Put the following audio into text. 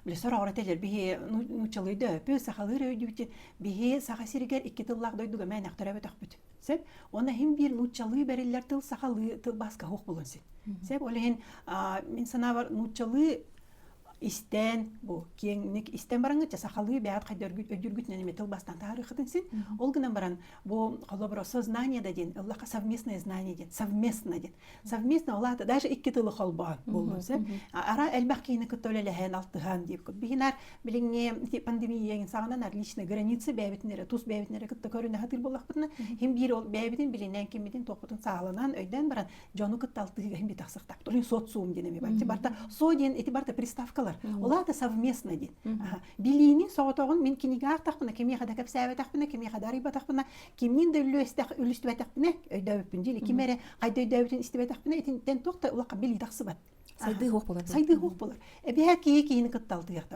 Биле сорагыр телер бихи нучалый дөпү сахалыр өйдүтү бихи саха сиригер 2 тыллак дойдуга мен актара бетакпыт. Сеп она хим бир нучалый бериллер тыл сахалы тыл баска хук булынсын. Сеп олehen мен санабар нучалый истен бу кеңник истен бараңгыча сахалы бәят кайдыргыт өдүргүтнен эме тыл бастан тарыхытын син. Ол гынан баран бу колобро сознание дадин, Аллаха совместное знание ден, совместно ден. Совместно олата даже 2 тылы холба болду сеп. Ара элбах кейни кыттөлелехен алтыхан деп. Бихинар билиңе пандемияның сагынан личный границы бәбитнере, тус бәбитнере кытта көрүнө хатыр боллакпытына. Хим бир ол бәбитин билинен кимидин топутун сагаланан өйдөн баран жону кытталтыга хим битаксыктап. Турин социум денеме бар. Барта со ден эти барта приставкалар. Олата совместно ден. Билини соотогун мен кинига актакпына, кеми хада кепсәбе такпына, кеми хада риба такпына, кимнин дә үлүстү такпына, өйдөбүн дили, кимере кайда өйдөбүн истебе такпына, этин тен токта улакка били таксыбат. Сайды хук болар. Сайды хук болар. Эбе ки кийини кытталты якта.